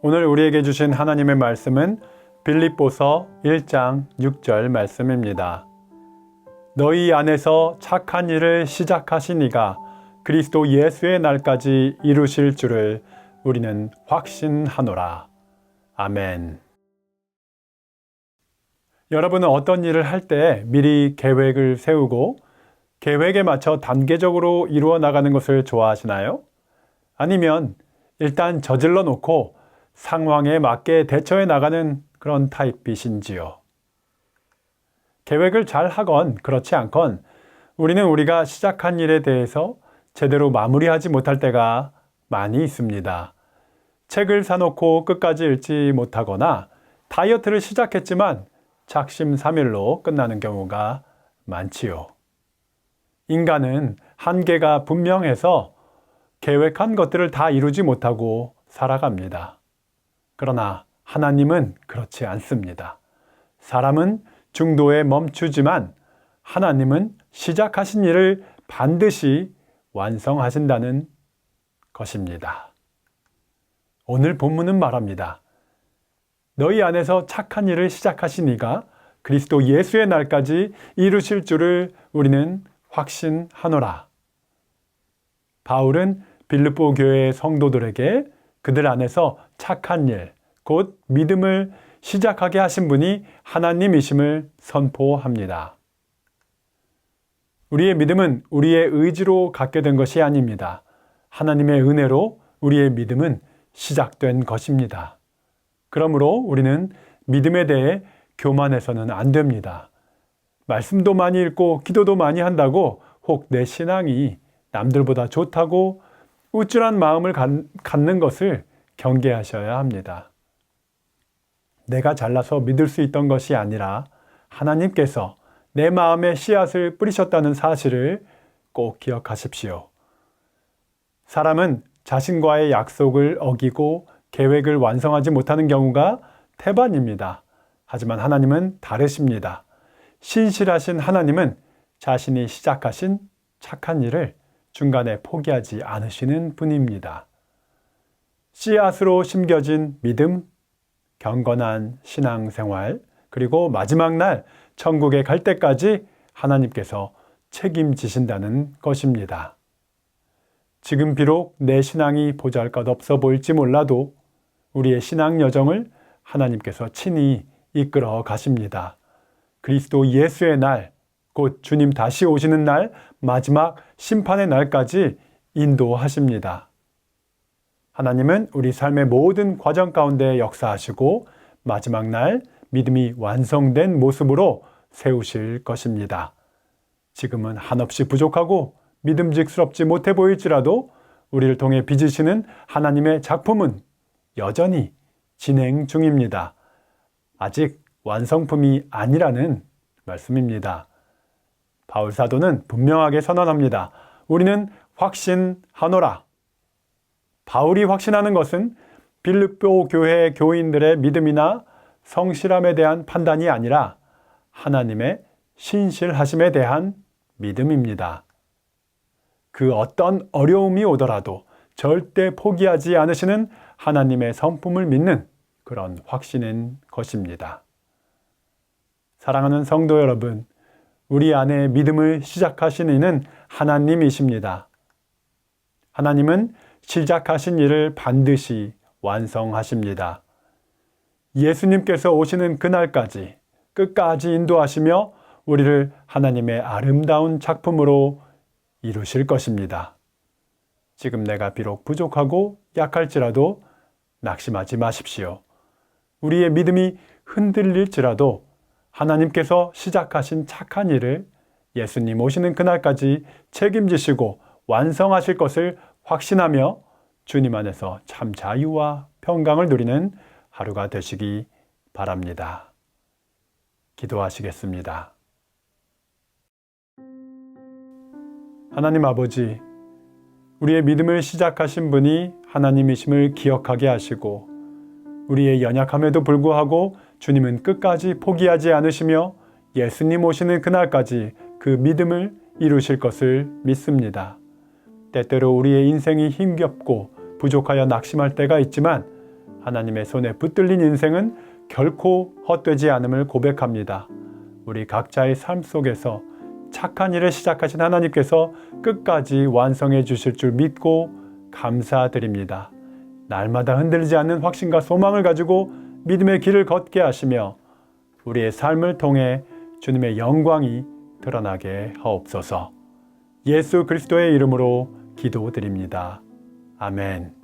오늘 우리에게 주신 하나님의 말씀은 빌립보서 1장 6절 말씀입니다. 너희 안에서 착한 일을 시작하신 이가 그리스도 예수의 날까지 이루실 줄을 우리는 확신하노라. 아멘. 여러분은 어떤 일을 할 때 미리 계획을 세우고 계획에 맞춰 단계적으로 이루어 나가는 것을 좋아하시나요? 아니면 일단 저질러 놓고 상황에 맞게 대처해 나가는 그런 타입이신지요? 계획을 잘 하건 그렇지 않건 우리는 우리가 시작한 일에 대해서 제대로 마무리하지 못할 때가 많이 있습니다. 책을 사놓고 끝까지 읽지 못하거나 다이어트를 시작했지만 작심삼일로 끝나는 경우가 많지요. 인간은 한계가 분명해서 계획한 것들을 다 이루지 못하고 살아갑니다. 그러나 하나님은 그렇지 않습니다. 사람은 중도에 멈추지만 하나님은 시작하신 일을 반드시 완성하신다는 것입니다. 오늘 본문은 말합니다. 너희 안에서 착한 일을 시작하신 이가 그리스도 예수의 날까지 이루실 줄을 우리는 확신하노라. 바울은 빌립보 교회의 성도들에게 그들 안에서 착한 일, 곧 믿음을 시작하게 하신 분이 하나님이심을 선포합니다. 우리의 믿음은 우리의 의지로 갖게 된 것이 아닙니다. 하나님의 은혜로 우리의 믿음은 시작된 것입니다. 그러므로 우리는 믿음에 대해 교만해서는 안 됩니다. 말씀도 많이 읽고 기도도 많이 한다고 혹 내 신앙이 남들보다 좋다고 우쭐한 마음을 갖는 것을 경계하셔야 합니다. 내가 잘나서 믿을 수 있던 것이 아니라 하나님께서 내 마음에 씨앗을 뿌리셨다는 사실을 꼭 기억하십시오. 사람은 자신과의 약속을 어기고 계획을 완성하지 못하는 경우가 태반입니다. 하지만 하나님은 다르십니다. 신실하신 하나님은 자신이 시작하신 착한 일을 중간에 포기하지 않으시는 분입니다. 씨앗으로 심겨진 믿음, 경건한 신앙생활, 그리고 마지막 날 천국에 갈 때까지 하나님께서 책임지신다는 것입니다. 지금 비록 내 신앙이 보잘것없어 보일지 몰라도 우리의 신앙 여정을 하나님께서 친히 이끌어 가십니다. 그리스도 예수의 날, 곧 주님 다시 오시는 날, 마지막 심판의 날까지 인도하십니다. 하나님은 우리 삶의 모든 과정 가운데 역사하시고 마지막 날 믿음이 완성된 모습으로 세우실 것입니다. 지금은 한없이 부족하고 믿음직스럽지 못해 보일지라도 우리를 통해 빚으시는 하나님의 작품은 여전히 진행 중입니다. 아직 완성품이 아니라는 말씀입니다. 바울 사도는 분명하게 선언합니다. 우리는 확신하노라. 바울이 확신하는 것은 빌립보 교회 교인들의 믿음이나 성실함에 대한 판단이 아니라 하나님의 신실하심에 대한 믿음입니다. 그 어떤 어려움이 오더라도 절대 포기하지 않으시는 하나님의 성품을 믿는 그런 확신인 것입니다. 사랑하는 성도 여러분, 우리 안에 믿음을 시작하신 이는 하나님이십니다. 하나님은 시작하신 일을 반드시 완성하십니다. 예수님께서 오시는 그날까지 끝까지 인도하시며 우리를 하나님의 아름다운 작품으로 이루실 것입니다. 지금 내가 비록 부족하고 약할지라도 낙심하지 마십시오. 우리의 믿음이 흔들릴지라도 하나님께서 시작하신 착한 일을 예수님 오시는 그날까지 책임지시고 완성하실 것을 확신하며 주님 안에서 참 자유와 평강을 누리는 하루가 되시기 바랍니다. 기도하시겠습니다. 하나님 아버지, 우리의 믿음을 시작하신 분이 하나님이심을 기억하게 하시고 우리의 연약함에도 불구하고 주님은 끝까지 포기하지 않으시며 예수님 오시는 그날까지 그 믿음을 이루실 것을 믿습니다. 때때로 우리의 인생이 힘겹고 부족하여 낙심할 때가 있지만 하나님의 손에 붙들린 인생은 결코 헛되지 않음을 고백합니다. 우리 각자의 삶 속에서 착한 일을 시작하신 하나님께서 끝까지 완성해 주실 줄 믿고 감사드립니다. 날마다 흔들리지 않는 확신과 소망을 가지고 믿음의 길을 걷게 하시며 우리의 삶을 통해 주님의 영광이 드러나게 하옵소서. 예수 그리스도의 이름으로 기도드립니다. 아멘.